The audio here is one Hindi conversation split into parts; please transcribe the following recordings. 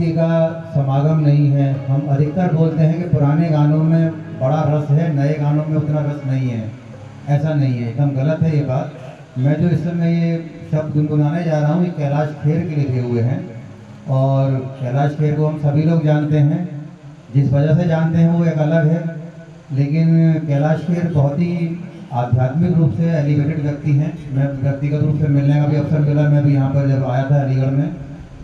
भक्ति का समागम नहीं है। हम अधिकतर बोलते हैं कि पुराने गानों में बड़ा रस है, नए गानों में उतना रस नहीं है। ऐसा नहीं है, एकदम गलत है ये बात। मैं जो इस समय ये शब्द गुनगुनाने जा रहा हूँ, ये कैलाश खेर के लिखे हुए हैं। और कैलाश खेर को हम सभी लोग जानते हैं, जिस वजह से जानते हैं वो एक अलग है। लेकिन कैलाश खेर बहुत ही आध्यात्मिक रूप से एलिवेटेड व्यक्ति हैं। मैं व्यक्तिगत रूप से मिलने का भी अवसर मिला। मैं भी यहाँ पर जब आया था अलीगढ़ में,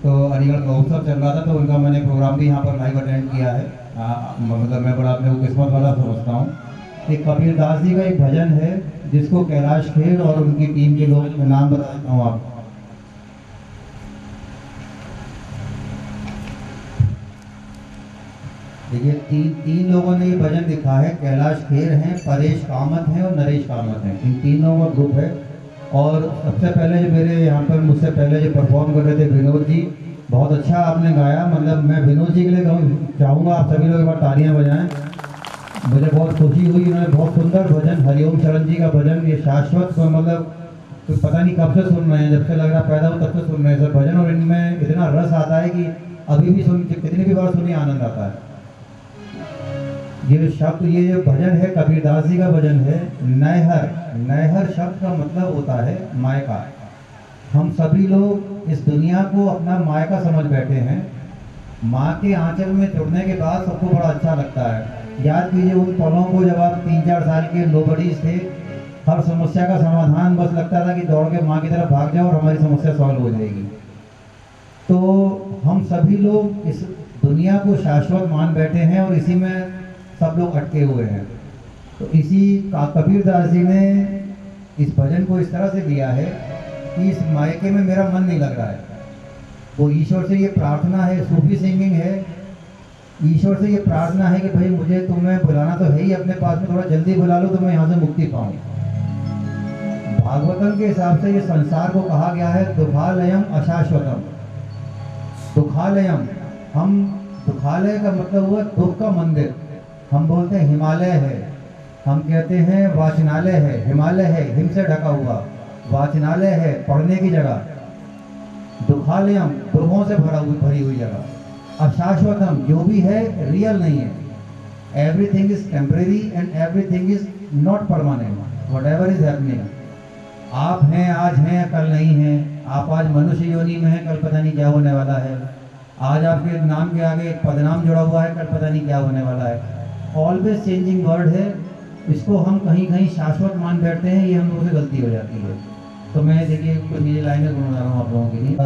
तो अलीगढ़ का उत्सव चल रहा था, तो उनका मैंने प्रोग्राम भी यहाँ पर लाइव अटेंड किया है। मतलब मैं बड़ा अपने को किस्मत वाला समझता हूँ। एक कबीरदास जी का एक भजन है जिसको कैलाश खेर और उनकी टीम के लोग, मैं नाम बताता हूँ आपको। देखिए, तीन लोगों ने ये भजन लिखा है। कैलाश खेर हैं, परेश कामत हैं और नरेश कामत हैं। इन तीनों का ग्रुप है। और सबसे पहले जो मेरे यहाँ पर मुझसे पहले जो परफॉर्म कर रहे थे विनोद जी, बहुत अच्छा आपने गाया। मतलब मैं विनोद जी के लिए चाहूँगा आप सभी लोग एक बार तालियाँ बजाएं। मुझे बहुत खुशी हुई, उन्होंने बहुत सुंदर भजन, हरिओम शरण जी का भजन, ये शाश्वत को मतलब तो पता नहीं कब से सुन रहे हैं, जब से लग रहा पैदा हो तब से सुन रहे हैं सब भजन। और इनमें इतना रस आता है कि अभी भी सुन, कितनी भी बार सुनिए आनंद आता है। ये शब्द, ये जो भजन है कबीरदास जी का भजन है। नैहर, नैहर शब्द का मतलब होता है मायका। हम सभी लोग इस दुनिया को अपना मायका समझ बैठे हैं। माँ के आंचल में जुड़ने के बाद सबको बड़ा अच्छा लगता है। याद कीजिए उन पलों को जब आप 3-4 साल के नोबडीज थे, हर समस्या का समाधान बस लगता था कि दौड़ के माँ की तरफ भाग जाओ और हमारी समस्या सॉल्व हो जाएगी। तो हम सभी लोग इस दुनिया को शाश्वत मान बैठे हैं और इसी में सब लोग अटके हुए हैं। तो इसी का कबीरदास जी ने इस भजन को इस तरह से दिया है कि इस मायके में मेरा मन नहीं लग रहा है। वो ईश्वर से ये प्रार्थना है, सूफी सिंगिंग है, ईश्वर से ये प्रार्थना है कि भाई मुझे तुम्हें बुलाना तो है ही अपने पास में, थोड़ा जल्दी बुला लो तो मैं यहाँ से मुक्ति पाऊँ। भागवतम के हिसाब से ये संसार को कहा गया है दुखालयम अशाश्वतम। दुखालयम, हम दुखालय का मतलब हुआ दुख का मंदिर। हम बोलते हैं हिमालय है, हम कहते हैं वाचनालय है। हिमालय है हिम से ढका हुआ, वाचनालय है पढ़ने की जगह, दुखालयम दुखों से भरी हुई जगह, अशाश्वतम जो भी है रियल नहीं है। Everything is temporary and everything is not permanent, what ever is happening. आप हैं आज हैं, कल नहीं हैं। आप आज मनुष्य योनि में हैं, कल पता नहीं क्या होने वाला है। आज आपके नाम के आगे एक पदनाम जुड़ा हुआ है, कल पता नहीं क्या होने वाला है। ऑलवेज चेंजिंग वर्ड है। इसको हम कहीं कहीं शाश्वत मान बैठते हैं, ये हम लोगों से गलती हो जाती है। तो मैं देखिए कुछ ये लाइनें गुनगुना रहा हूँ आप लोगों के लिए।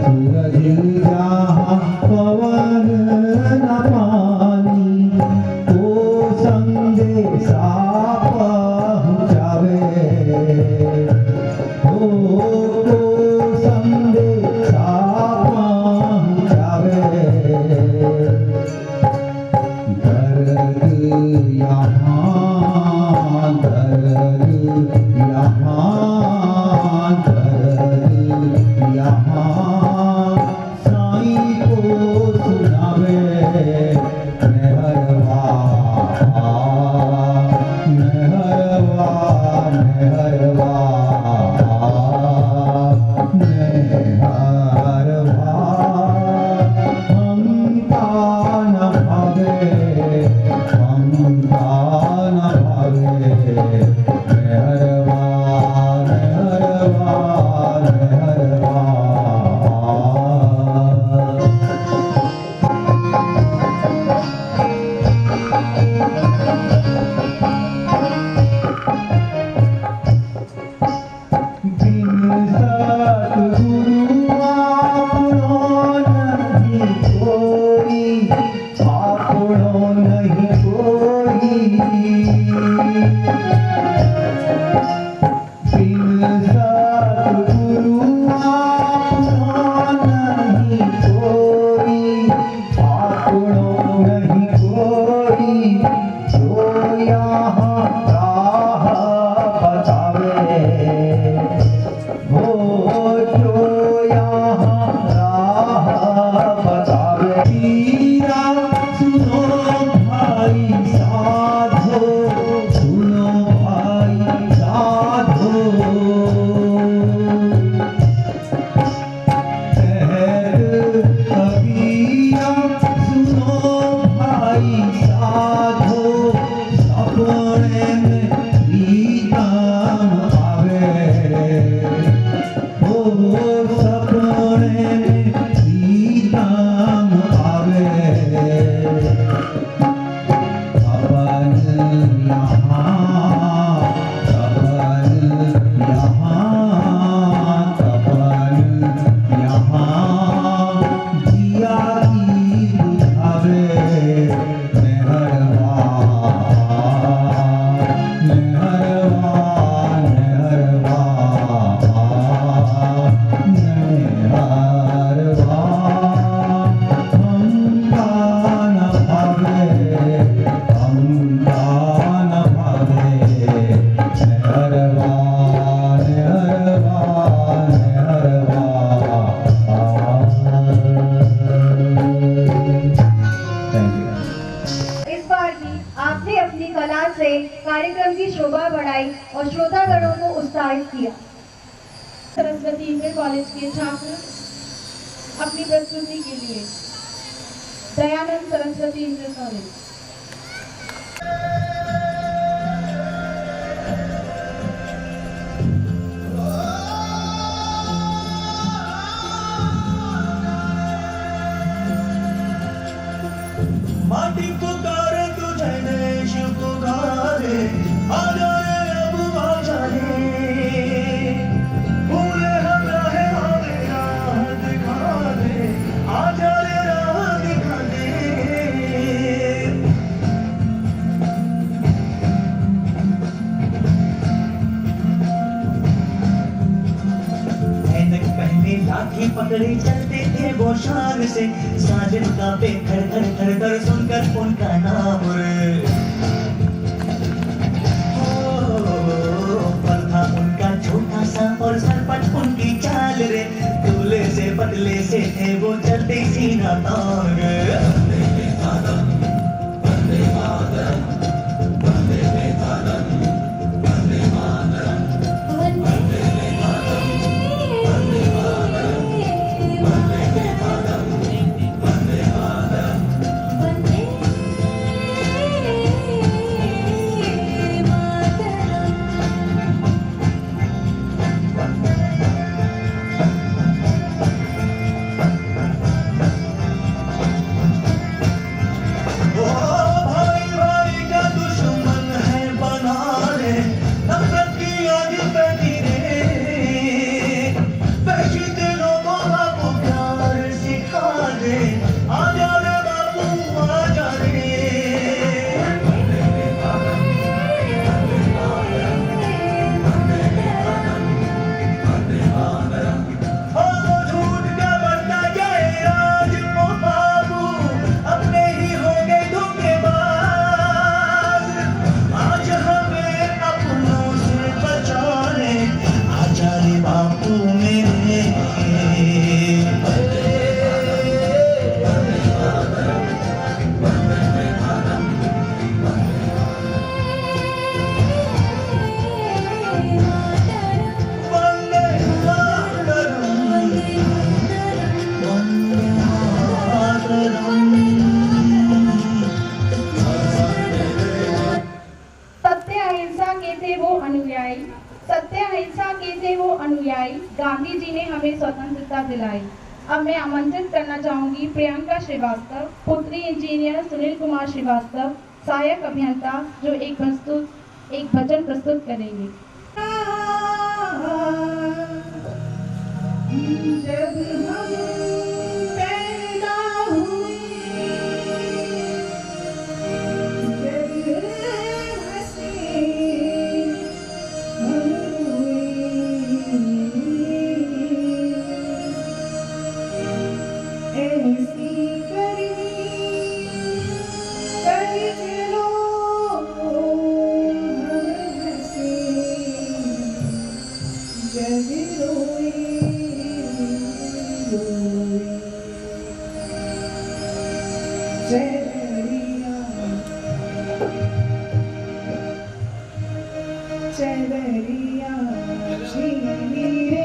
सूरज जहाँ पवन न पानी, तो संदेशा पहुँचावे, तो संदेशा पहुँचावे। दर्द यहाँ, दर्द यहाँ, दर्द यहाँ, साईं को सुनावे। मेहरवा, मेहरवा, मेहरवा, मेहरवा, हमका न भावे, हमका न भावे। मेहरवा, मेहरवा, मेहरवा। बिन सतगुरु आपनो नहीं कोई, आपनो नहीं कोई। बिन सतगुरु आपनो नहीं कोई, आपनो नहीं कोई। जो यहाँ राह बतावे, वो जो यहाँ राह बतावे। पीरा सुनो भाई साधो, सुनो भाई साधो। कहर कबीरा सुनो भाई साधो, सपने में प्रीतम आवे, ओ सपने में प्रीतम आवे। अपन यहाँ, अपन यहाँ, अपन यहाँ, जिया की बुझावे। मेहरवा, मेहरवा, मेहरवा, मेहरवा, हमका न भावे, हमका न भावे। मेहरवा, मेहरवा, मेहरवा। Thank you. इस बार भी आपने अपनी कला से कार्यक्रम की शोभा बढ़ाई और श्रोतागणों को उत्साहित किया। सरस्वती इंटर कॉलेज के छात्र अपनी प्रस्तुति के लिए दयानंद सरस्वती इंटर कॉलेज। माटी पुकारे तुझे देश पुकारे, आजा रे अब आजा रे। भूले हम रहे हमें राह दिखा दे, आजा रे राह दिखा दे। ऐनक पहने लाठी पकड़े चलते थे वो शान से, साजन का पे खड़ खड़ खड़ खड़ सुनकर उनका नाम रे। पर था उनका छोटा सा और सरपट उनकी चाल रे, दूल्हे से पतले से थे वो चलते सीना तान रे। स्वतंत्रता दिलाई। अब मैं आमंत्रित करना चाहूंगी प्रियंका श्रीवास्तव, पुत्री इंजीनियर सुनील कुमार श्रीवास्तव, सहायक अभियंता, जो एक भजन प्रस्तुत करेंगे। जब हम पैदा हुए, जब हंसे हम हुए, ऐसी करनी कर चलो हम हंसे, जब रोए चदरिया झीली रे,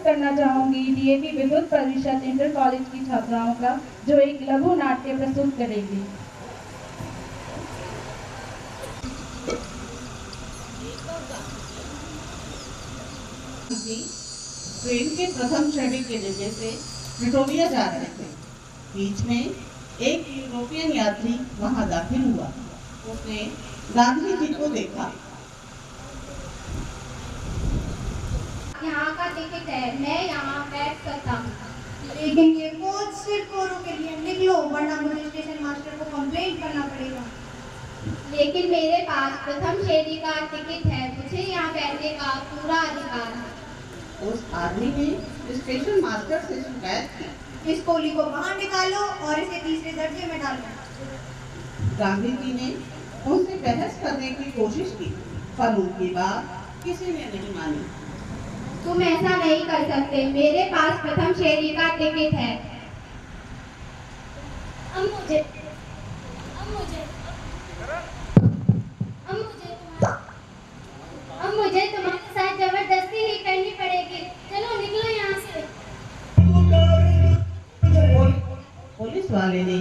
करना चाहूंगी डीएवी विद्युत परिषद इंटर कॉलेज की छात्राओं का जो एक लघु नाट्य प्रस्तुत करेगी। ट्रेन के प्रथम श्रेणी के डिब्बे से प्रिटोरिया जा रहे थे। बीच में एक यूरोपियन यात्री वहां दाखिल हुआ। उसने गांधी जी को देखा। यहाँ का टिकट है, मैं यहाँ बैठ सकता हूँ। लेकिन ये कोच सिर्फ औरों के लिए, निकलो वरना मुझे स्टेशन मास्टर को कंप्लेंट करना पड़ेगा। लेकिन मेरे पास प्रथम श्रेणी का टिकट है, मुझे यहाँ बैठने का पूरा अधिकार है। उस आदमी ने स्टेशन मास्टर से शिकायत की। इस कोली को बाहर निकालो और इसे तीसरे दर्जे में डालो। गांधी जी ने उनसे बहस करने की कोशिश की, पर उनकी बात किसी ने नहीं मानी। तुम ऐसा नहीं कर सकते, मेरे पास प्रथम श्रेणी का टिकट है। अब मुझे तुम्हारे साथ जबरदस्ती ही करनी पड़ेगी। चलो निकलो यहाँ से। पुलिस वाले ने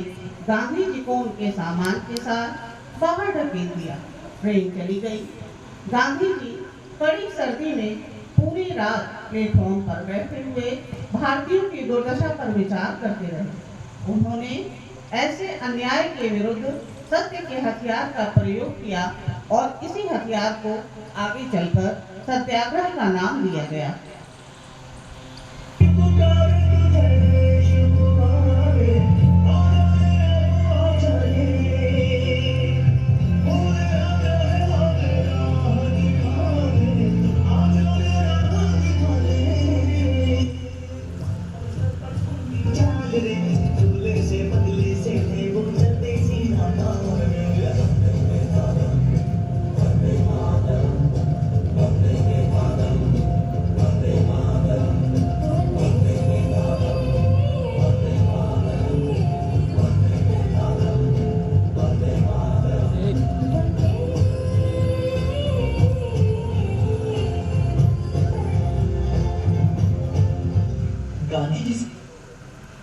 गांधी जी को उनके सामान के साथ बाहर ढकेल दिया। ट्रेन चली गई। गांधी जी कड़ी सर्दी में पूरी रात प्लेटफॉर्म पर बैठे हुए भारतीयों की दुर्दशा पर विचार करते रहे। उन्होंने ऐसे अन्याय के विरुद्ध सत्य के हथियार का प्रयोग किया और इसी हथियार को आगे चलकर सत्याग्रह का नाम दिया गया।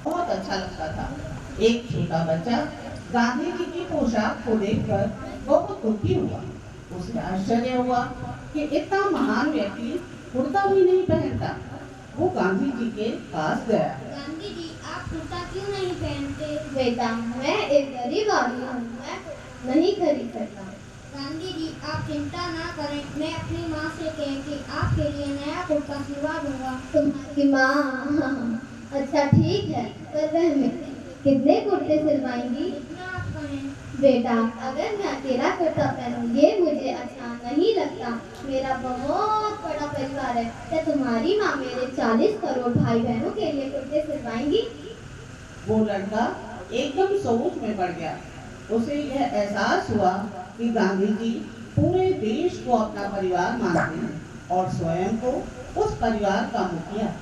बहुत अच्छा लगता था। एक छोटा बच्चा गांधी जी की पोशाक को देखकर बहुत दुखी हुआ। उसे आश्चर्य हुआ कि इतना महान व्यक्ति कुर्ता भी नहीं पहनता। वो गांधी जी के पास गया। गांधी जी, आप कुर्ता क्यों नहीं पहनते? बेटा, मैं एक गरीब आदमी हूँ, मैं नहीं खरीद सकता। गांधी जी, आप चिंता ना करें, मैं अपनी माँ से कह के आपके लिए नया कुर्ता सिलवा दूंगा। तुम्हारी माँ? अच्छा ठीक है, पर वह कितने कुर्ते सिलवाएंगी? जितना आप कहें। बेटा, अगर मैं अकेला कुर्ता पहनूं ये मुझे अच्छा नहीं लगता। मेरा बहुत बड़ा परिवार है। क्या तुम्हारी माँ मेरे 40 करोड़ भाई बहनों के लिए कुर्ते सिलवाएंगी? वो लड़का एकदम सोच में पड़ गया। उसे यह एहसास हुआ कि गांधी जी पूरे देश को अपना परिवार मानते हैं। और स्वयं को उस परिवार का मुखिया।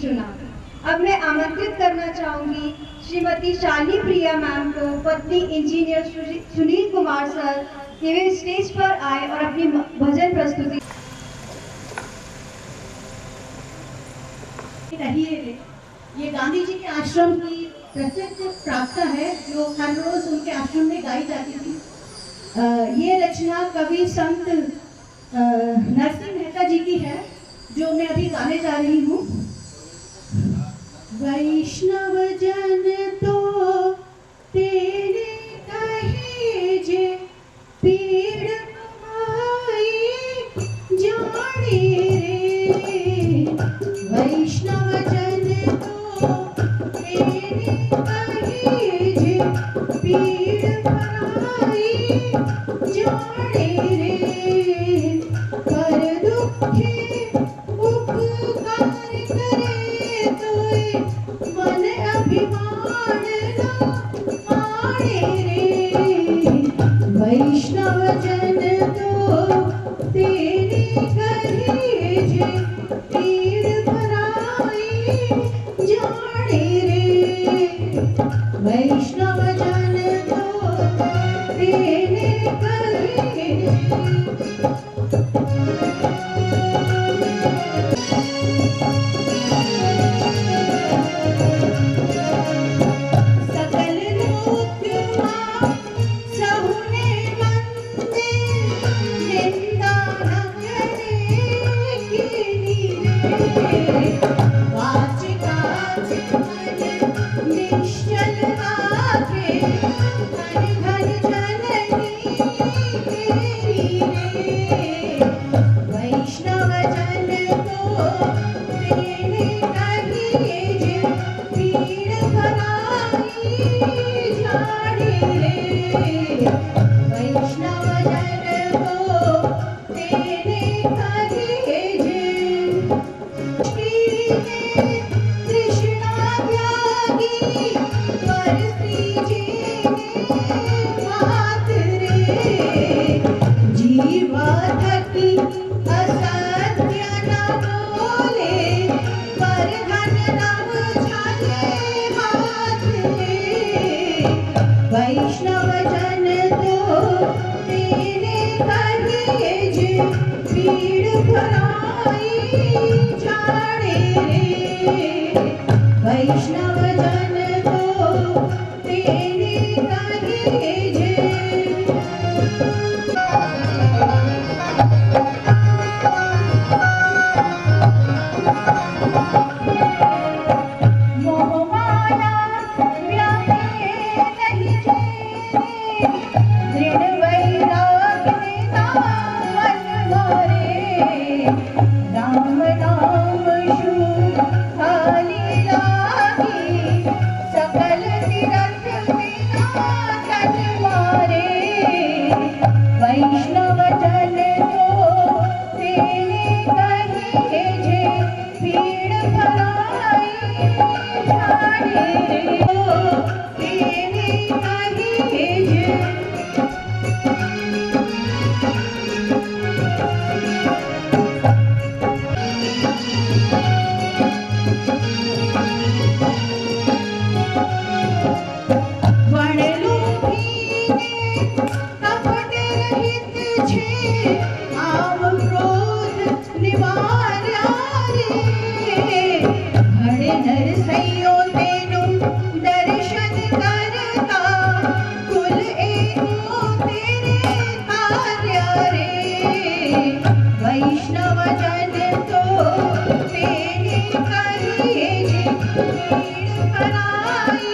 चुना। अब मैं आमंत्रित करना चाहूंगी श्रीमती शाली प्रिया मैम को, पत्नी इंजीनियर सुनील कुमार सर, कि वे स्टेज पर आए और अपनी भजन प्रस्तुति रहिए। ये गांधी जी के आश्रम की प्रसिद्ध प्रार्थना है जो हर रोज उनके आश्रम में गाई जाती थी। ये रचना कवि संत नरसिंह मेहता जी की है, जो मैं अभी गाने जा रही हूँ। वैष्णव जन तो तेरे कहे जे पीड़ कमाई जाने रे। वैष्णव जन तो तेरे कहे जे पीड़ कमाई जाने रे। पर दुखे उपकार करे तोय मन अभिमान ना आने रे। वैष्णव जन तो तेरे कहे जे पीड़ भराई जाने रे। वैष्णव जन तो तेरे कहे वैष्णव जन तो तेरे कहे जे पीड़ भराई जाने रे। वैष्णव जन तो तेरे कहे जे वैष्णव जन तो तेरे कहे जे पीड़ भराई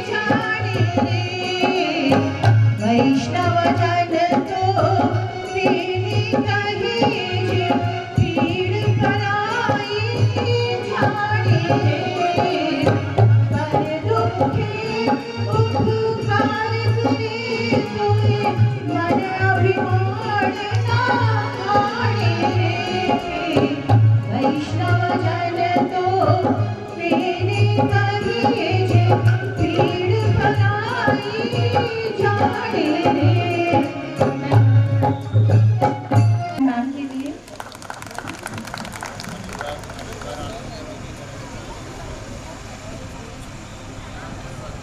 जाने रे। वैष्णव जन तो तेरे कहे जे पीड़ भराई मैम के लिए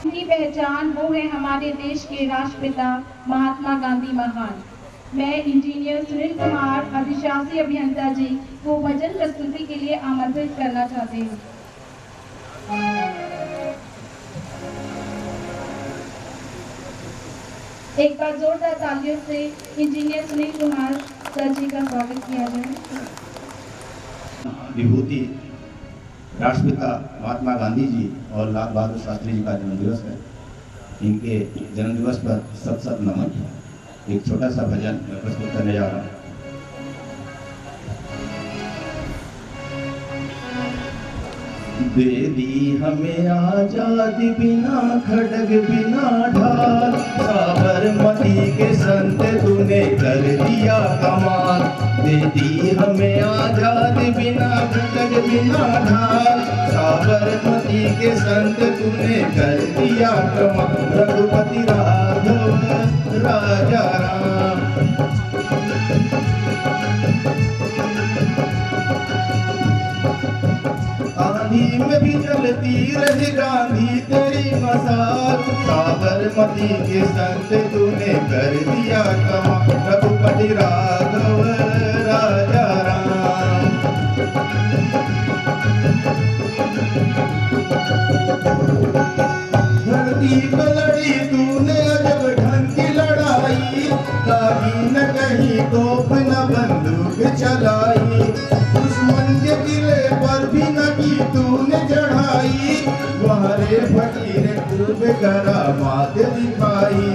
की पहचान वो है हमारे देश के राष्ट्रपिता महात्मा गांधी महान। मैं इंजीनियर सुनील कुमार अधिशासी अभियंता जी को भजन प्रस्तुति के लिए आमंत्रित करना चाहती हूँ। एक बार जोरदार तालियों से इंजीनियर सुनील कुमार सर जी का स्वागत किया जाए। विभूति राष्ट्रपिता महात्मा गांधी जी और लाल बहादुर शास्त्री जी का जन्मदिवस है। इनके जन्मदिवस पर सत सत नमन। एक छोटा सा भजन मैं प्रस्तुत करने जा रहा हूँ। दे दी हमें आजादी बिना खड़ग बिना ढाल, साबरमती के संत तूने कर दिया कमाल। दे दी हमें आजादी बिना खड़ग बिना ढाल, साबरमती के संत तूने कर दिया कमाल। रघुपति राघव राजा राम, आंधी में भी चलती रही गांधी तेरी मसाल, साबरमती के संत तूने कर दिया कमाल। रघुपति राघव राजा राम, धरती पर लड़ी तूने अजब ढंग की लड़ाई, लागी न कहीं तोप न बंदूक चलाई। दुश्मन के किले पर भी न की तूने चढ़ाई, तुम्हारे फकीर खूब करामात दिखाई।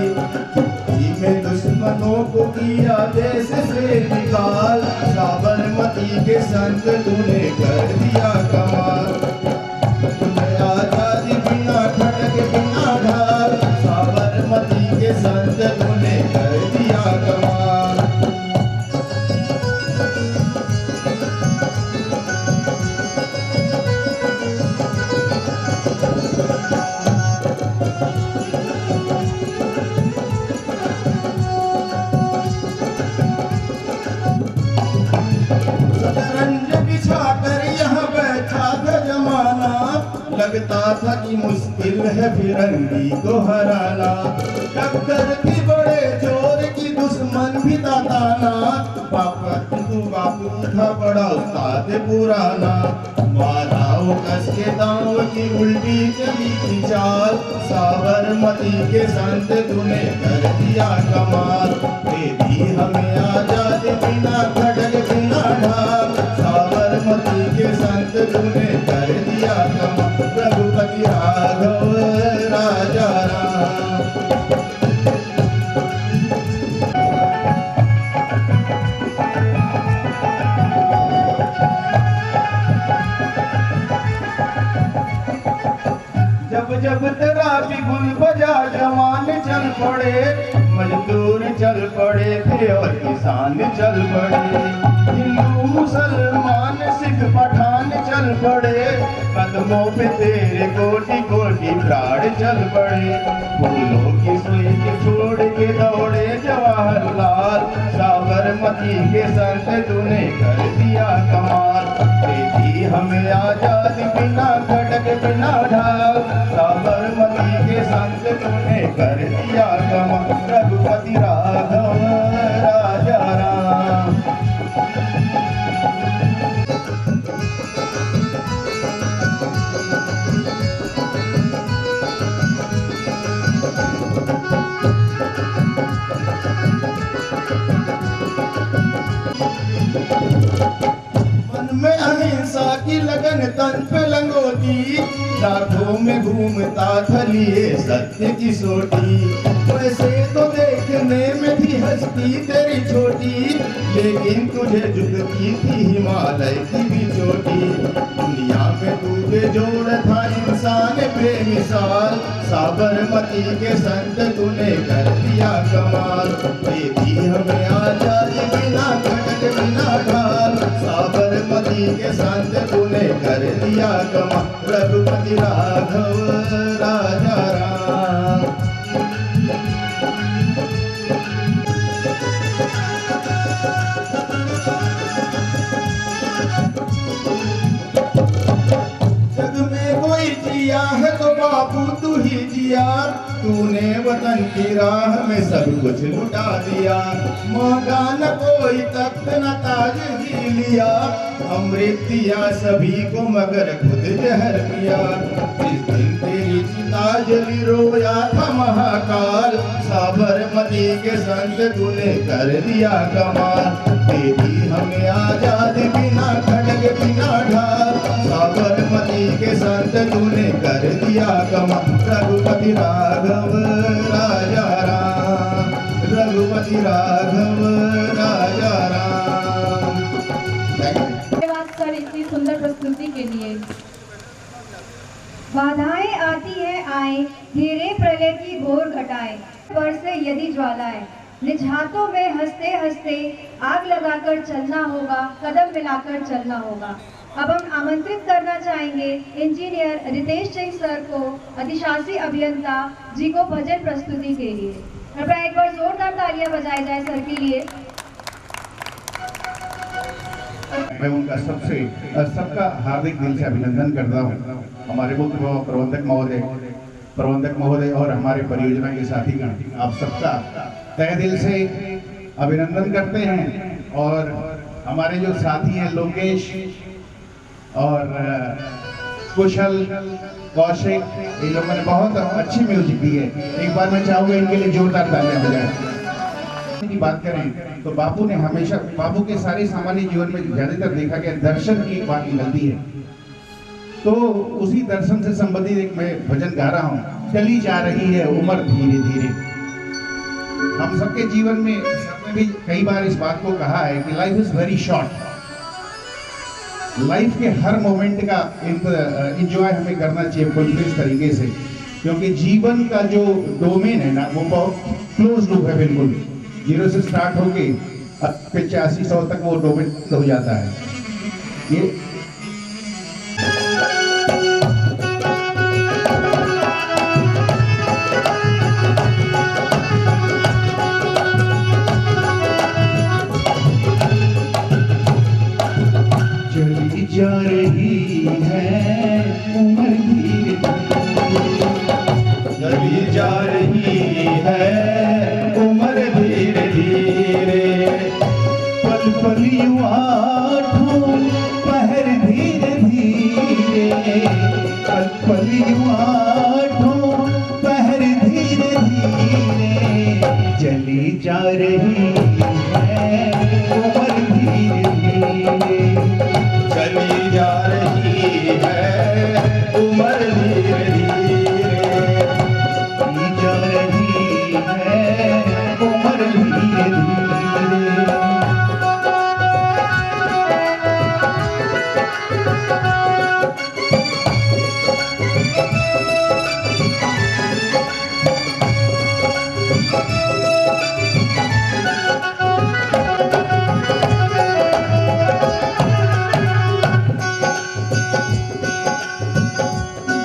में दुश्मनों को किया देश से निकाल, साबरमती के संत तूने कर दिया कमाल। तुम्हें आजादी बिना खड़ग बिना ढाल, साबरमती के संत तूने कर दिया कमाल। लगता था कि मुश्किल है फिरंगी को हराना, टक्कर की बड़े जोर की दुश्मन भी ताताना। बापा तू बापू था बड़ा उस्ताद पुराना, मारा वो कस के दांव की उल्टी चली की चाल। साबरमती के संत तूने कर दिया कमाल। दे दी हमें आजादी बिना खड़ग बिना ढाल, साबरमती के संत तूने कर दिया कमाल। रघुपति राघव राजा राम, जब जब तेरा बिगुल बजा जवान चल पड़े, मजदूर चल पड़े थे और किसान चल पड़े। हिंदू मुसलमान सिख पठान चल पड़े, कदमों पे तेरे कोटि कोटि प्राण चल पड़े। फूलों की सुई छोड़ के दौड़े जवाहरलाल, साबरमती के संत तूने कर दिया कमाल। दे दी हमें आजादी बिना खड़ग बिना ढाल, साबरमती के संत तूने कर दिया कमाल। रघुपति राघव राजा राम, में अहिंसा की लगन तन पे लंगोटी, लाखों में घूमता था लिए सत्य की सोटी। वैसे तो देखने में थी हस्ती तेरी छोटी, लेकिन तुझे झुकती थी हिमालय की भी चोटी। दुनिया में तू बेजोड़ था इंसान बेमिसाल, साबरमती के संत तूने कर दिया कमाल। दे दी हमें आजादी बिना खड़ग बिना ढाल, साबरमती के संत तूने कर दिया कमाल। रघुपति राघव राजा राम। जिया है तो बापू तू ही जिया, तूने वतन की राह में सब कुछ लुटा दिया। मौका न कोई तख्त न ताज ही लिया, अमृत दिया सभी को मगर खुद जहर पिया। जिस दिन तेरी चिता जली रोया था महाकाल, साबरमती के संत तूने कर दिया कमाल। दे दी हमें आजादी बिना खड़ग बिना ढाल, साबरमती के संत तूने कर दिया कमाल। रघुपति राघव राजा राम, रघुपति राघव राजा राम। धन्यवाद सर इतनी सुंदर प्रस्तुति के लिए। बाधाएं आती है आए, घेरे प्रलय की घोर घटाए, पर से यदि ज्वालाएं, निज हाथों में हंसते हंसते आग लगाकर चलना होगा, कदम मिलाकर चलना होगा। अब हम आमंत्रित करना चाहेंगे इंजीनियर रितेश सिंह सर को अधिशासी अभियंता जी को भजन प्रस्तुति के लिए। कृपया एक बार जोरदार तालियां बजाई जाए सर के लिए। मैं उनका सबका हार्दिक दिल से अभिनंदन करता हूँ। हमारे मुख्य प्रबंधक महोदय और हमारे परियोजना के साथीगण, आप सबका तहे दिल से अभिनंदन करते हैं। और हमारे जो साथी हैं लोकेश और कुशल, कौशिक, इन लोगों ने बहुत अच्छी म्यूजिक दी है। एक बार मैं चाहूँगा इनके लिए जोरदार तालियां बजाएं। की बात करें तो बापू ने हमेशा, बापू के सारे सामान्य जीवन में ज्यादातर देखा गया दर्शन की एक बात निकलती है, तो उसी दर्शन से संबंधित एक मैं भजन गा रहा हूँ। चली जा रही है उम्र धीरे धीरे। हम सबके जीवन में सबने भी कई बार इस बात को कहा है कि life is very short. Life के हर मोमेंट का एंजॉय हमें करना चाहिए इस तरीके से, क्योंकि जीवन का जो डोमेन है ना वो बहुत क्लोज लूप है, बिल्कुल 0 से स्टार्ट होके 85-100 तक वो डोमेन हो जाता है। ये चली जा रही है उम्र धीरे धीरे, चली जा रही है उम्र धीरे धीरे। पल पल आठों पहर धीरे धीरे, पल पल आठों पहर धीरे धीरे। चली जा रही है उम्र धीरे धीरे, चली जा रही है उम्र धीरे धीरे, चली जा रही है उम्र धीरे धीरे।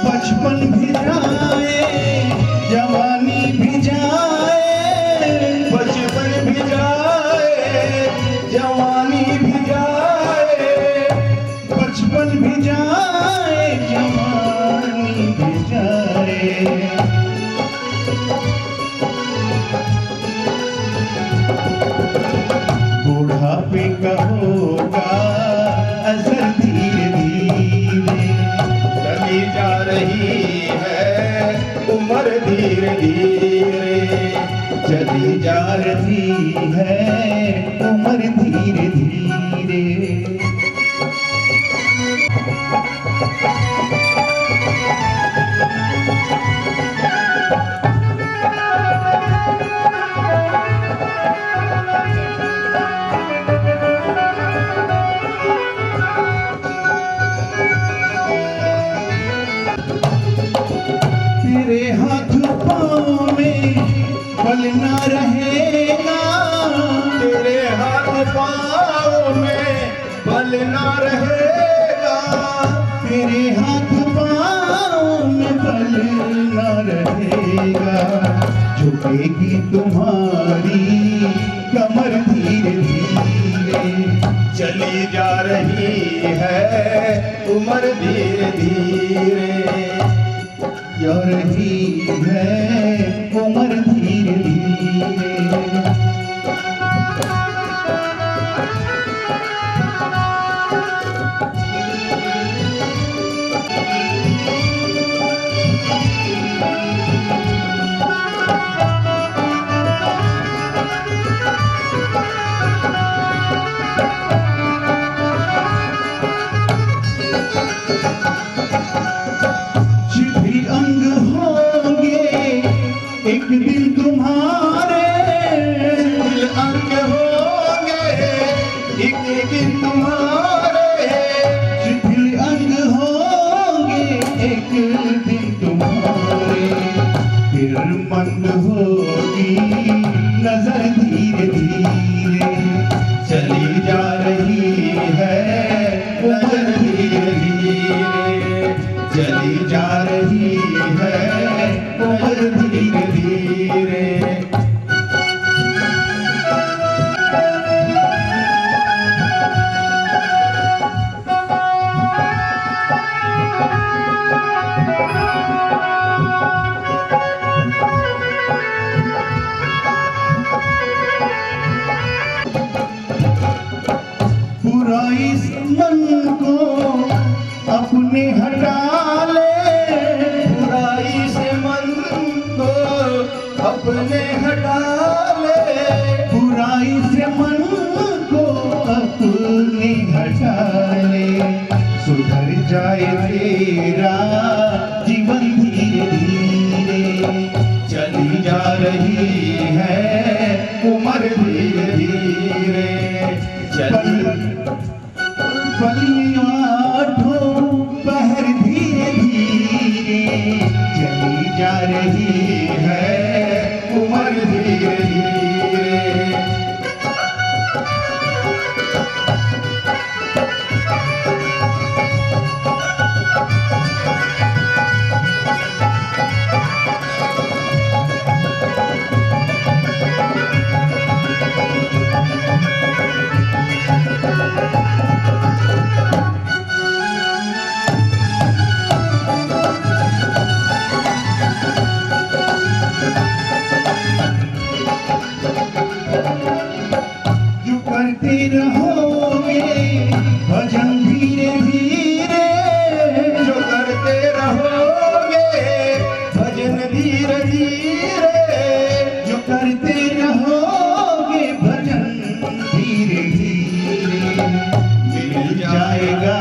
बचपन भी जाए जवानी भी जाए, बचपन भी जाए जवानी भी जाए, बचपन भी जाए जवानी भी जाए। बुढ़ापे का होगा असर धीरे धीरे, चली जा रही है उम्र धीरे धीरे, चली जा रही है उम्र धीरे धीरे। न रहेगा, तेरे हाथ पाँव में बल न रहेगा, तेरे हाथ पाँव में बल न रहेगा। झुकेगी तुम्हारी कमर धीरे धीरे, चली जा रही है उम्र धीरे धीरे, जा रही है उम्र धीरे धीरे। एक दिन तुम्हारे दिल अंग होंगे, एक दिन तुम्हारे दिल अंग होंगे, एक दिन तुम्हारे। फिर मंद होगी नजर धीरे धीरे, चली जा रही है नजर धीरे धीरे, चली जा रही है नजर धीरे धीरे। बुराई से मन को अपने हटा ले, बुराई से मन को अपने हटा ले, बुराई से मन को अपने हटा ले। सुधर जाए तेरा जीवन धीरे धीरे, चली जा रही है उम्र धीरे धीरे। पलियाठों पहर धीरे धीरे, चली जा रही है उम्र धीरे धीरे। रहोगे भजन धीरे धीरे, जो करते रहोगे भजन धीरे धीरे, जो करते रहोगे भजन धीरे धीरे। मिल जाएगा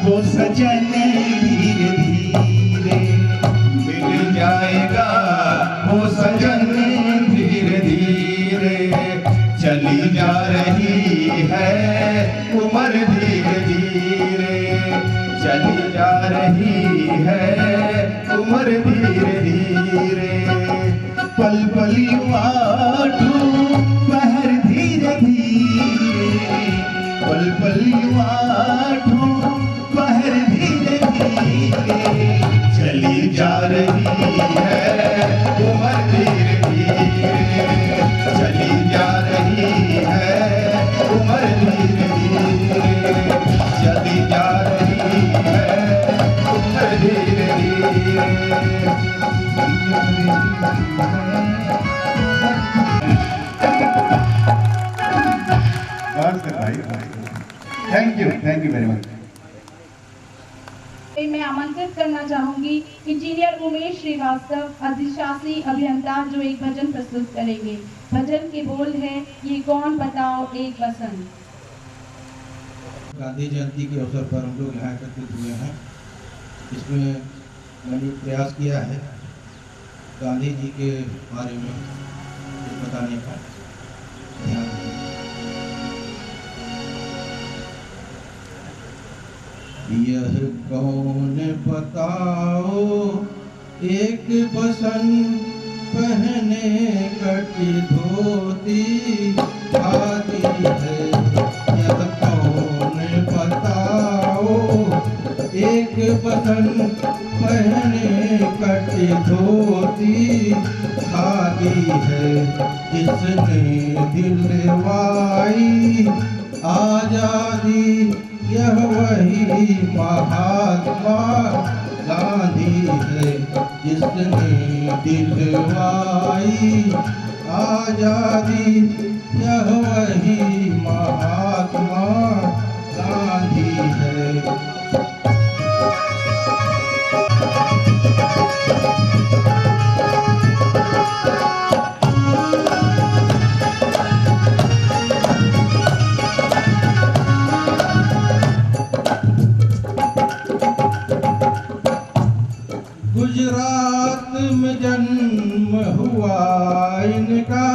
वो सजन धीरे धीरे, मिल जाएगा वो सजन धीरे धीरे। चली जा रही है उम्र धीरे धीरे, चली जा रही है उम्र धीरे धीरे। पल पल वाठू पहर धीरे धीरे, पल पल वाठू पहर धीरे धीरे। चली जा रही है उम्र धीरे धीरे, चली जा रही है उम्र धीरे धीरे, चली जा रही है उम्र धीरे धीरे। Thank you very much. मैं आमंत्रित करना चाहूंगी इंजीनियर उमेश श्रीवास्तव, अधिशासी अभियंता, जो एक भजन प्रस्तुत करेंगे। भजन के बोल है ये कौन बताओ एक बसंत। गांधी जयंती के अवसर पर हम लोग यहाँ एकत्रित हुए हैं। इसमें मैंने प्रयास किया है गांधी जी के बारे में बताने का। यह कौन बताओ एक बसंत पहने कटी धोती खादी है, यह कौन बताओ। एक बसन पहने कटी धोती खादी है, जिसने दिलवाई आजादी, यह वही महात्मा गांधी है, जिसने दिलवाई आजादी, यह वही महात्मा गांधी है। गुजरात में जन्म हुआ इनका,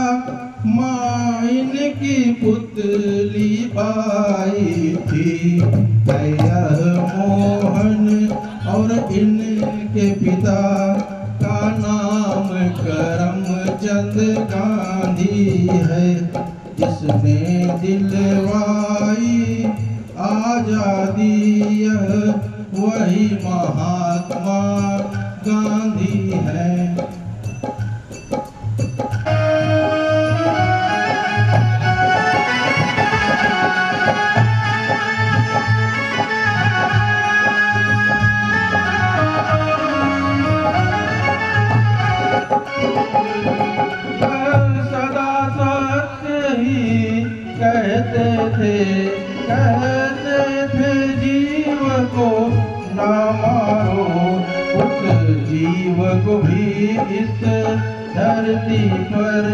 माँ इनकी पुतली बाई थी। यह मोहन और इनके पिता का नाम करमचंद गांधी है, जिसने दिलवाई आजादी, यह वही महात्मा गांधी है। सदा सत्य ही कहते थे जीव को ना मारो, उस जीव को भी इस धरती पर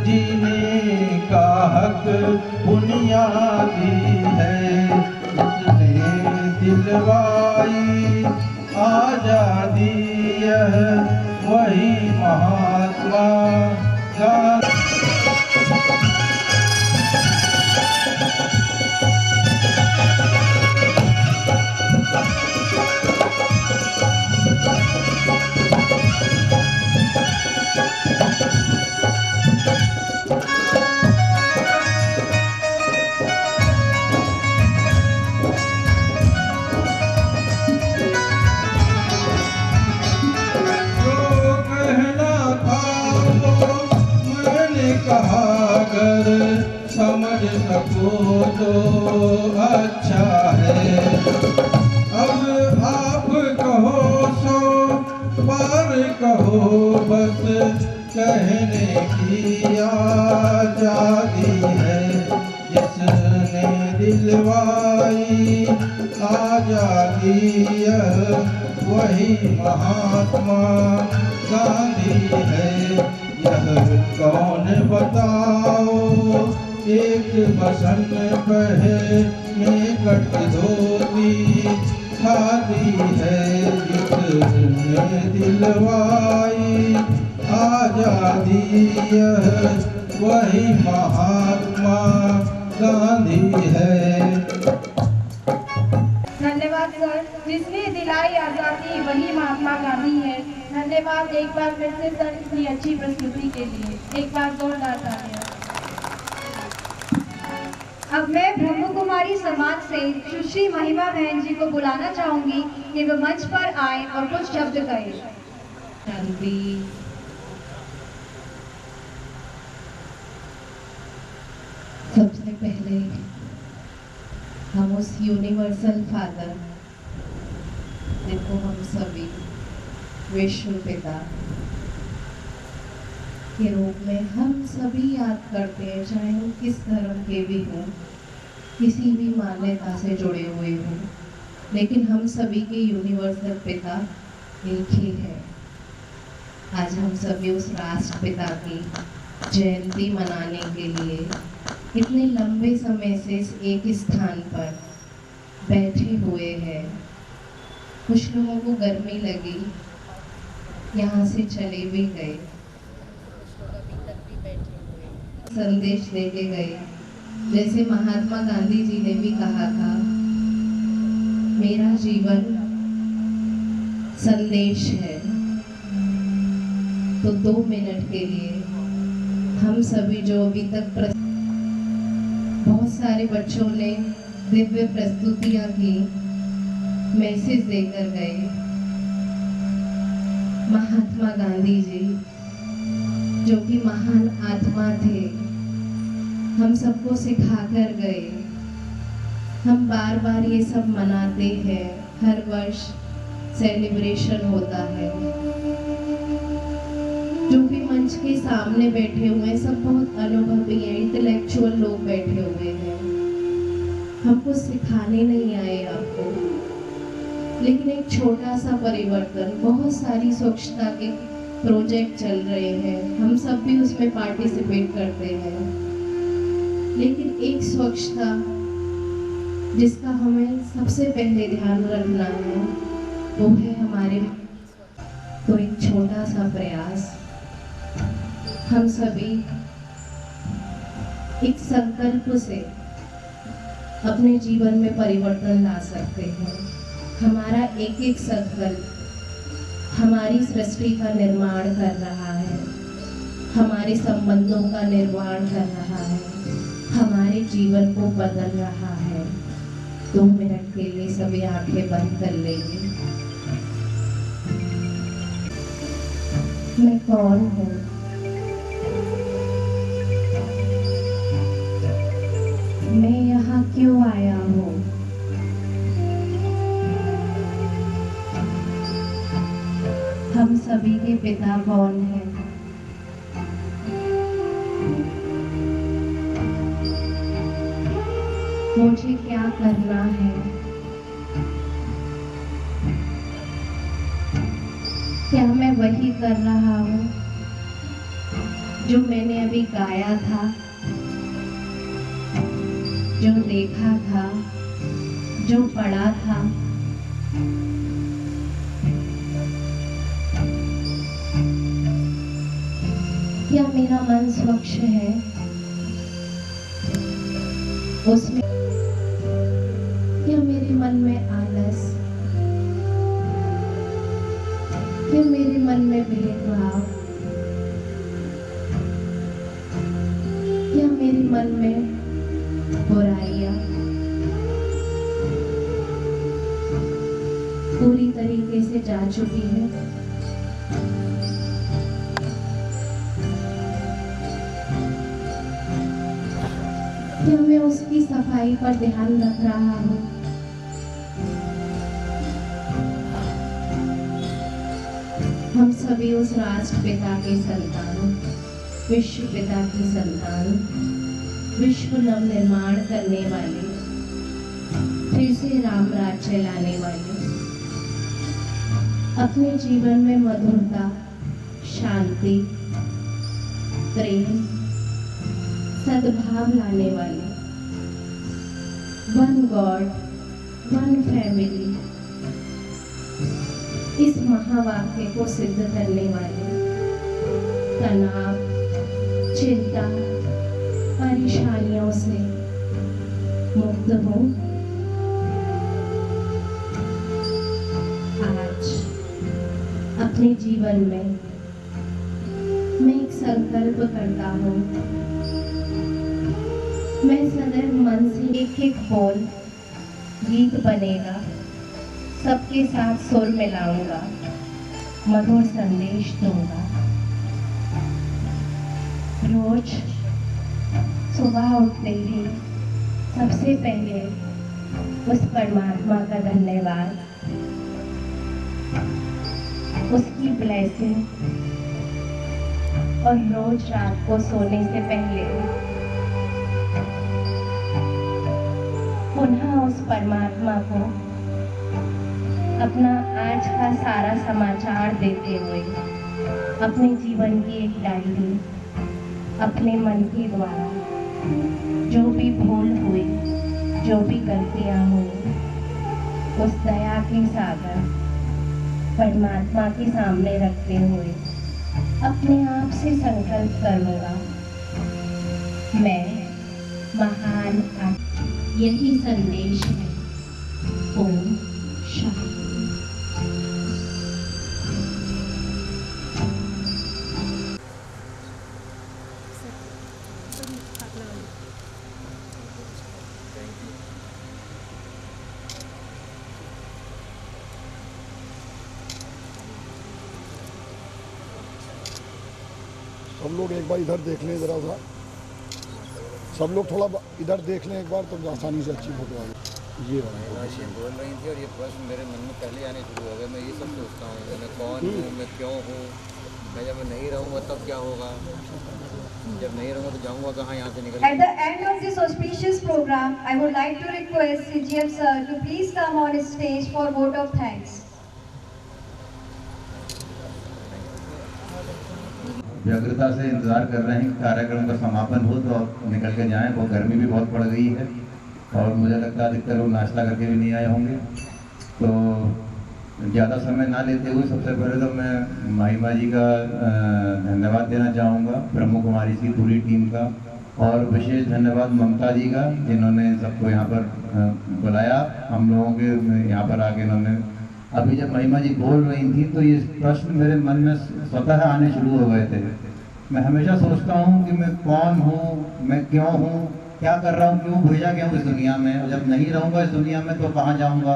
जीने का हक बुनियादी है, जिसने दिलवाई आजादी, यह वही महात्मा गांधी। अगर समझ सको तो अच्छा है, अब आप कहो सो बार कहो, बस कहने की आजादी है, जिसने दिलवाई आजादी, यह वही महात्मा गांधी है। यह कौन बताओ, एक बसन पहने कट धोती खादी है, जिसने दिलवाई आजादी, यह वही महात्मा गांधी है। धन्यवाद सर, जिसने दिलाई आज़ादी वही महात्मा गांधी है। धन्यवाद एक बार फिर से सर इतनी अच्छी प्रस्तुति के लिए, एक बार जोरदार तालियां। अब मैं ब्रह्म कुमारी समाज से सुश्री महिमा बहन जी को बुलाना चाहूंगी कि वे मंच पर आए और कुछ शब्द कहें। शांति। सबसे पहले हम उस यूनिवर्सल फादर जिनको हम सभी विश्व पिता के रूप में हम सभी याद करते हैं, चाहे हम किस धर्म के भी हों, किसी भी मान्यता से जुड़े हुए हों, लेकिन हम सभी के यूनिवर्सल पिता एक ही है। आज हम सभी उस राष्ट्रपिता की जयंती मनाने के लिए इतने लंबे समय से इस एक स्थान पर बैठे हुए हैं। कुछ लोगों को गर्मी लगी, यहाँ से चले भी गए, संदेश देके गए। जैसे महात्मा गांधी जी ने भी कहा था, मेरा जीवन संदेश है। तो 2 मिनट के लिए हम सभी जो अभी तक बहुत सारे बच्चों ने दिव्य प्रस्तुतियां की, मैसेज देकर गए। महात्मा गांधी जी जो कि महान आत्मा थे, हम सबको सिखा कर गए। हम बार बार ये सब मनाते हैं, हर वर्ष सेलिब्रेशन होता है। जो भी मंच के सामने बैठे हुए हैं सब बहुत अनुभवी हैं, इंटेलेक्चुअल लोग बैठे हुए हैं। हम कुछ सिखाने नहीं आए आपको, लेकिन एक छोटा सा परिवर्तन, बहुत सारी स्वच्छता के प्रोजेक्ट चल रहे हैं, हम सब भी उसमें पार्टिसिपेट करते हैं, लेकिन एक स्वच्छता जिसका हमें सबसे पहले ध्यान रखना है वो है हमारे। तो एक छोटा सा प्रयास, हम सभी एक संकल्प से अपने जीवन में परिवर्तन ला सकते हैं। हमारा एक एक संकल्प हमारी सृष्टि का निर्माण कर रहा है, हमारे संबंधों का निर्माण कर रहा है, हमारे जीवन को बदल रहा है। 2 मिनट के लिए सभी आंखें बंद कर लेंगे। मैं कौन हूँ? मैं यहाँ क्यों आया हूँ? हम सभी के पिता कौन हैं? मुझे क्या करना है? क्या मैं वही कर रहा हूँ जो मैंने अभी गाया था, जो देखा था, जो पढ़ा था? क्या मेरा मन स्वच्छ है? उसमें क्या मेरे मन में आलस, क्या मेरे मन में भेदभाव, क्या मेरे मन में बुराइयां पूरी तरीके से जा चुकी है? क्या मैं उसकी सफाई पर ध्यान रख रहा हूँ? हम सभी उस राष्ट्रपिता के संतान, विश्व पिता की संतान, विश्व नव निर्माण करने वाले, फिर से राम राज्य लाने वाले, अपने जीवन में मधुरता, शांति, प्रेम, सद्भाव लाने वाले, वन गॉड, वन फैमिली, इस महावाक्य को सिद्ध करने वाले, तनाव, चिंता, परेशानियों से मुक्त हो। आज अपने जीवन में मैं एक संकल्प करता हूँ, मैं सदैव मन से एक एक बोल गीत बनेगा, सबके साथ सुर मिलाऊंगा, मधुर संदेश दूंगा। रोज सुबह उठते ही सबसे पहले उस परमात्मा का धन्यवाद, उसकी ब्लेसिंग, और रोज रात को सोने से पहले पुनः उस परमात्मा को अपना आज का सारा समाचार देते हुए अपने जीवन की एक डायरी, अपने मन के द्वारा जो भी भूल हुई, जो भी गलतियां हुई, उस दया के सागर परमात्मा के सामने रखते हुए अपने आप से संकल्प करूंगा, मैं महान। यही संदेश है। ओम शांति। सब लोग एक बार इधर देख लें, ज़रा सा सब लोग थोड़ा इधर देख लें एक बार, तो आसानी से अच्छी फोटो आ गई। ये बोल रही थी और ये प्रश्न मेरे मन में पहले आने शुरू हो गए। मैं ये सब सोचता हूँ, मैं कौन हूँ, मैं क्यों हूँ, मैं जब नहीं रहूँगा तब क्या होगा, जब नहीं रहूँगा तो जाऊँगा कहाँ यहाँ से निकल। At the end of this auspicious program, I would like to request CGM sir to please come on stage for vote of thanks. व्यग्रता से इंतज़ार कर रहे हैं कि कार्यक्रम का समापन हो तो आप निकल के जाएं। बहुत गर्मी भी बहुत पड़ गई है और मुझे लगता है अधिकतर लोग नाश्ता करके भी नहीं आए होंगे। तो ज़्यादा समय ना लेते हुए सबसे पहले तो मैं महिमा जी का धन्यवाद देना चाहूँगा, ब्रह्म कुमारी की पूरी टीम का, और विशेष धन्यवाद ममता जी का जिन्होंने सबको यहाँ पर बुलाया। हम लोगों के यहाँ पर आके इन्होंने, अभी जब महिमा जी बोल रही थी तो ये प्रश्न मेरे मन में स्वतः आने शुरू हो गए थे। मैं हमेशा सोचता हूँ कि मैं कौन हूँ, मैं क्यों हूँ, क्या कर रहा हूँ, क्यों भेजा गया हूँ इस दुनिया में, और जब नहीं रहूँगा इस दुनिया में तो कहाँ जाऊँगा,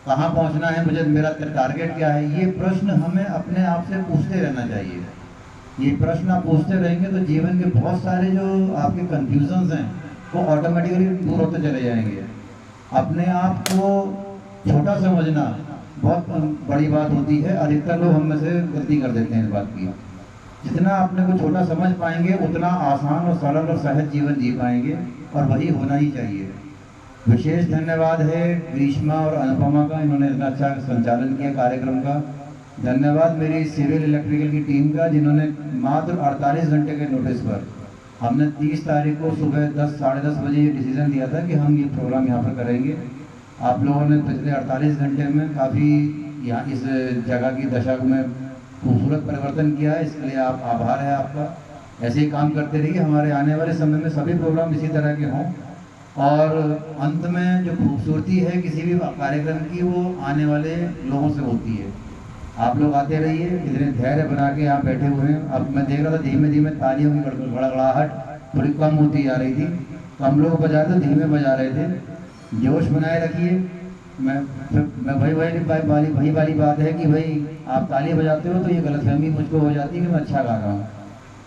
कहाँ पहुँचना है मुझे, मेरा टारगेट क्या है। ये प्रश्न हमें अपने आप से पूछते रहना चाहिए। ये प्रश्न आप पूछते रहेंगे तो जीवन के बहुत सारे जो आपके कन्फ्यूजन्स हैं वो ऑटोमेटिकली दूर होते चले जाएंगे। अपने आप को छोटा समझना बहुत बड़ी बात होती है। अधिकतर लोग हम में से गलती कर देते हैं इस बात की। जितना अपने को छोटा समझ पाएंगे उतना आसान और सरल और सहज जीवन जी पाएंगे, और वही होना ही चाहिए। विशेष धन्यवाद है ग्रीष्मा और अनुपमा का, इन्होंने इतना अच्छा संचालन किया कार्यक्रम का। धन्यवाद मेरी सिविल इलेक्ट्रिकल की टीम का, जिन्होंने मात्र 48 घंटे के नोटिस पर, हमने 30 तारीख को सुबह 10 साढ़े 10 बजे ये डिसीज़न दिया था कि हम ये प्रोग्राम यहाँ पर करेंगे। आप लोगों ने पिछले 48 घंटे में काफ़ी यहाँ इस जगह की दशा में खूबसूरत परिवर्तन किया है, इसके लिए आप आभार है आपका। ऐसे ही काम करते रहिए, हमारे आने वाले समय में सभी प्रोग्राम इसी तरह के हों। और अंत में जो खूबसूरती है किसी भी कार्यक्रम की वो आने वाले लोगों से होती है। आप लोग आते रहिए, इतने धैर्य बना के यहाँ बैठे हुए हैं। अब मैं देख रहा था धीमे धीमे तालियों की गड़गड़ाहट थोड़ी कम होती जा रही थी, तो हम लोग बजा रहे थे, धीमे बजा रहे थे। जोश बनाए रखिए। मैं वही वाली बात है कि भाई आप ताली बजाते हो तो ये गलतफहमी मुझको हो जाती है कि मैं अच्छा गा रहा हूँ,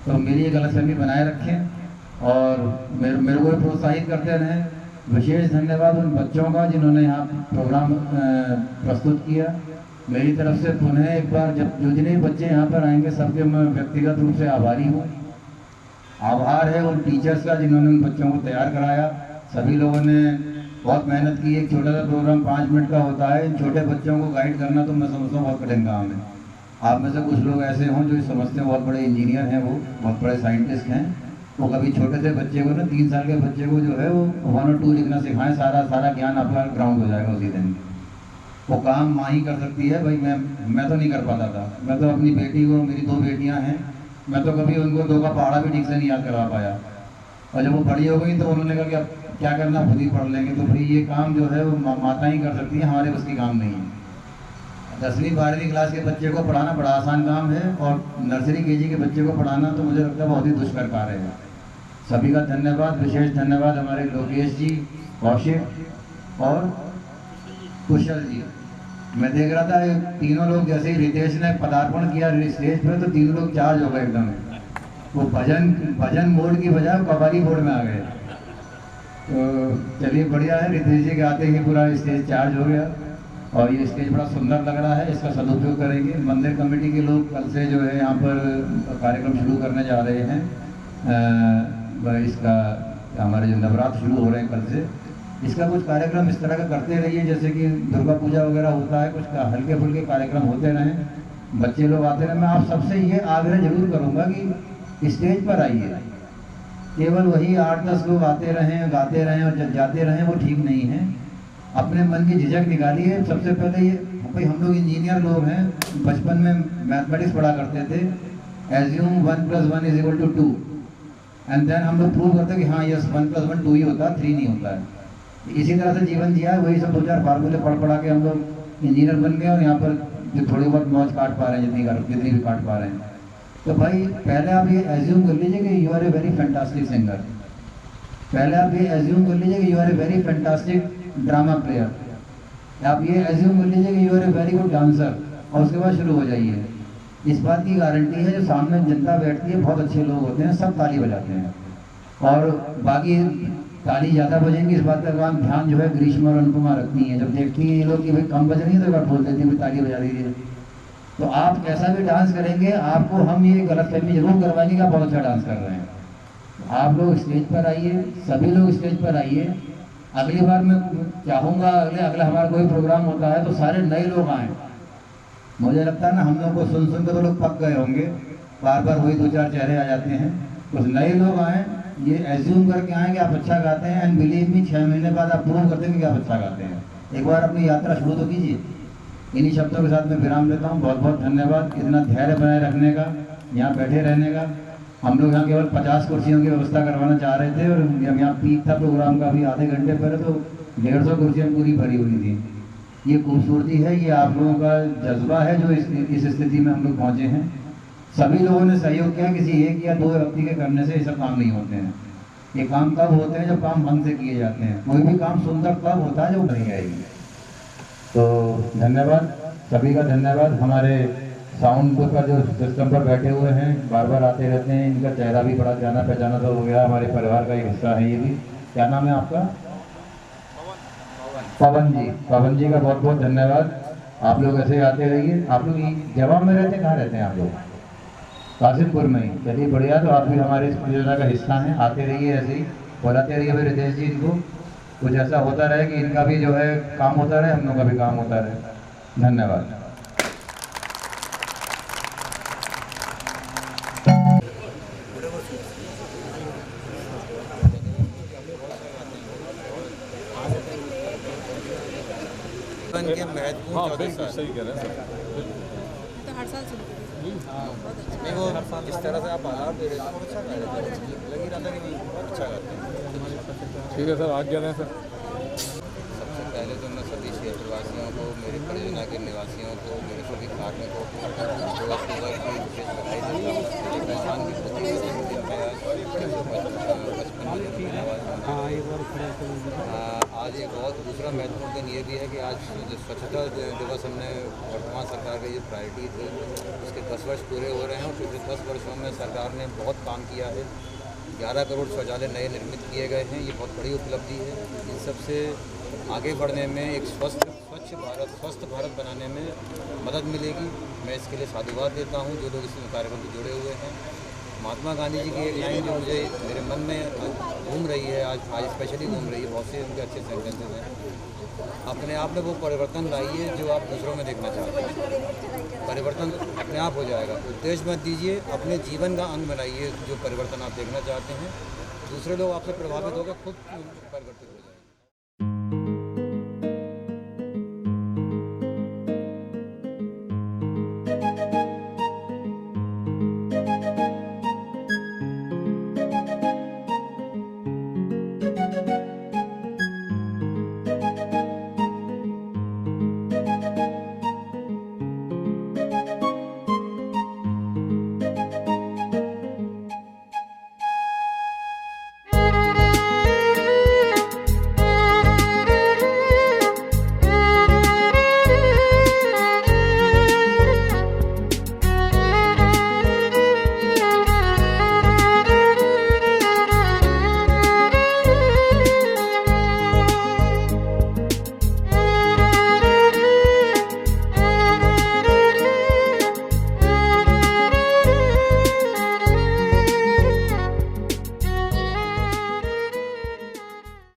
तो मेरी ये गलतफहमी बनाए रखें और मेरे को प्रोत्साहित करते रहें। विशेष धन्यवाद उन बच्चों का जिन्होंने यहाँ प्रोग्राम प्रस्तुत किया। मेरी तरफ से पुनः एक बार जब जो जितने बच्चे यहाँ पर आएंगे सबके मैं व्यक्तिगत रूप से आभारी हूँ। आभार है उन टीचर्स का जिन्होंने उन बच्चों को तैयार कराया। सभी लोगों ने बहुत मेहनत की। एक छोटा सा प्रोग्राम 5 मिनट का होता है, इन छोटे बच्चों को गाइड करना तो मैं समझता हूँ बहुत कठिन काम है। आप में से कुछ लोग ऐसे हों जो समझते हैं बहुत बड़े इंजीनियर हैं, वो बहुत बड़े साइंटिस्ट हैं, वो कभी छोटे से बच्चे को ना 3 साल के बच्चे को जो है वो 1 और 2 लिखना सिखाएं, सारा ज्ञान आपका ग्राउंड हो जाएगा उसी दिन। वो काम माँ ही कर सकती है। भाई मैं तो नहीं कर पाता था। मैं तो अपनी बेटी को, मेरी 2 बेटियाँ हैं, मैं तो कभी उनको 2 का पहाड़ा भी ठीक से नहीं याद करवा पाया। और जब वो बड़ी हो गई तो उन्होंने कहा कि अब क्या करना, खुद ही पढ़ लेंगे। तो भाई ये काम जो है वो माता ही कर सकती है, हमारे बस की काम नहीं है। 10वीं 12वीं क्लास के बच्चे को पढ़ाना बड़ा आसान काम है, और नर्सरी केजी के बच्चे को पढ़ाना तो मुझे लगता है बहुत ही दुष्कर कार्य है। सभी का धन्यवाद। विशेष धन्यवाद हमारे लोकेश जी, कौशिक और कुशल जी। मैं देख रहा था तीनों लोग, जैसे ही रितेश ने पदार्पण किया स्टेज पर तो तीनों लोग चार्ज हो गए एकदम। वो भजन मोड की बजाय कव्वाली मोड में आ गए। तो चलिए बढ़िया है, रितेश जी के आते ही पूरा स्टेज चार्ज हो गया और ये स्टेज बड़ा सुंदर लग रहा है। इसका सदुपयोग करेंगे। मंदिर कमेटी के लोग कल से जो है यहाँ पर कार्यक्रम शुरू करने जा रहे हैं। इसका हमारे जो नवरात्र शुरू हो रहे हैं कल से, इसका कुछ कार्यक्रम इस तरह का करते रहिए, जैसे कि दुर्गा पूजा वगैरह होता है, कुछ हल्के फुल्के कार्यक्रम होते रहें, बच्चे लोग आते रहें। मैं आप सबसे ये आग्रह जरूर करूँगा कि स्टेज पर आइए। केवल वही 8-10 लोग आते रहें, गाते रहें और जाते रहें, वो ठीक नहीं है। अपने मन की झिझक निकालिए। सबसे पहले ये भाई हम लोग इंजीनियर लोग हैं, बचपन में मैथमेटिक्स पढ़ा करते थे, एज्यूम 1 + 1 = 2 एंड देन हम लोग प्रूव करते कि हाँ यस 1 + 1 2 ही होता है, 3 नहीं होता है। इसी तरह से जीवन जिया है, वही सब 2-4 फार्मूले पढ़ के हम लोग इंजीनियर बन गए और यहाँ पर जो थोड़ी बहुत मौज काट पा रहे हैं, जितनी भी काट पा रहे हैं। तो भाई पहले आप ये एज्यूम कर लीजिए कि you are a very fantastic singer. पहले आप ये एज्यूम कर लीजिए कि you are a very fantastic drama player. आप ये एज्यूम कर लीजिए कि you are a very good dancer, और उसके बाद शुरू हो जाइए। इस बात की गारंटी है जो सामने जनता बैठती है बहुत अच्छे लोग होते हैं, सब ताली बजाते हैं। और बाकी ताली ज़्यादा बजेंगी इस बात का ध्यान जो है ग्रीष्मा और अनुपमा रखती हैं। जब देखती है ये लोग कि भाई कम बज रही है तो एक बार बोल देती है भाई ताली बजा दीजिए। तो आप कैसा भी डांस करेंगे आपको हम ये गलतफहमी जरूर करवाएंगे कि आप बहुत अच्छा डांस कर रहे हैं। आप लोग स्टेज पर आइए, सभी लोग स्टेज पर आइए। अगली बार मैं चाहूँगा अगला हमारा कोई प्रोग्राम होता है तो सारे नए लोग आएँ। मुझे लगता है ना हम लोग को सुन सुन के तो लोग पक गए होंगे, बार बार वही 2-4 चेहरे आ जाते हैं। कुछ नए लोग आएँ, ये एज्यूम करके आएँ कि आप अच्छा गाते हैं, एंड बिलीव मी 6 महीने बाद आप प्रूव कर देंगे कि आप अच्छा गाते हैं। एक बार अपनी यात्रा शुरू तो कीजिए। इन्हीं शब्दों के साथ मैं विराम लेता हूँ। बहुत बहुत धन्यवाद इतना धैर्य बनाए रखने का, यहाँ बैठे रहने का। हम लोग यहाँ केवल 50 कुर्सियों की व्यवस्था करवाना चाह रहे थे और जब यहाँ पीक था प्रोग्राम का अभी आधे घंटे पहले तो 150 कुर्सियाँ पूरी भरी हुई थी। ये खूबसूरती है, ये आप लोगों का जज्बा है जो इस स्थिति में हम लोग पहुँचे हैं। सभी लोगों ने सहयोग किया, किसी एक या दो व्यक्ति के करने से ये सब काम नहीं होते हैं। ये काम तब होते हैं जब काम मन से किए जाते हैं। कोई भी काम सुंदर तब होता है जब नहीं आएगी। तो धन्यवाद, सभी का धन्यवाद। हमारे साउंड पर जो सिस्टम पर बैठे हुए हैं, बार बार आते रहते हैं, इनका चेहरा भी बड़ा जाना पहचाना तो हो गया, हमारे परिवार का एक हिस्सा है ये भी। क्या नाम है आपका? पवन जी। पवन जी का बहुत बहुत धन्यवाद। आप लोग ऐसे आते रहिए। आप लोग जवाब में रहते, कहाँ रहते हैं आप लोग? कासिमपुर में ही। चलिए बढ़िया, तो आप भी हमारे इस परियोजना का हिस्सा हैं। आते रहिए, ऐसे ही बुलाते रहिए भाई रितेश जी। इनको कुछ ऐसा होता रहे कि इनका भी जो है काम होता रहे, हम लोग का भी काम होता रहे। धन्यवाद। के महत्वपूर्ण सही कह रहे हैं तो हर साल सुनते नहीं, वो इस तरह से आप आलाप दे रहे थे, अच्छा गा रहे थे, लग ही रहा था कि अच्छा गाते हैं। ठीक है सर, आज्ञा दें सर। सबसे पहले तो मैं सभी क्षेत्रवासियों को, मेरे परियोजना के निवासियों को, मेरे सभी कार्मिकों को सुबह की विशेष बधाई देता हूँ। पहचान की खुशी आज एक बहुत दूसरा महत्वपूर्ण दिन ये भी है कि आज जो स्वच्छता दिवस हमने वर्तमान सरकार की जो प्रायोरिटी थी उसके 10 वर्ष पूरे हो रहे हैं। और पिछले 10 वर्षों में सरकार ने बहुत काम किया है। 11 करोड़ शौचालय नए निर्मित किए गए हैं, ये बहुत बड़ी उपलब्धि है। इन सबसे आगे बढ़ने में एक स्वस्थ भारत बनाने में मदद मिलेगी। मैं इसके लिए साधुवाद देता हूँ जो लोग इस कार्यक्रम से जुड़े हुए हैं। महात्मा गांधी जी की एक लाइन जो मुझे मेरे मन में घूम रही है, आज स्पेशली घूम रही है, बहुत से उनके अच्छे सेंटेंसेस हैं। अपने आप में वो परिवर्तन लाइए जो आप दूसरों में देखना चाहते हैं। परिवर्तन अपने आप हो जाएगा। उद्देश्य मत दीजिए, अपने जीवन का अंग बनाइए जो परिवर्तन आप देखना चाहते हैं। दूसरे लोग आपसे प्रभावित होकर खुद परिवर्तित हो जाए।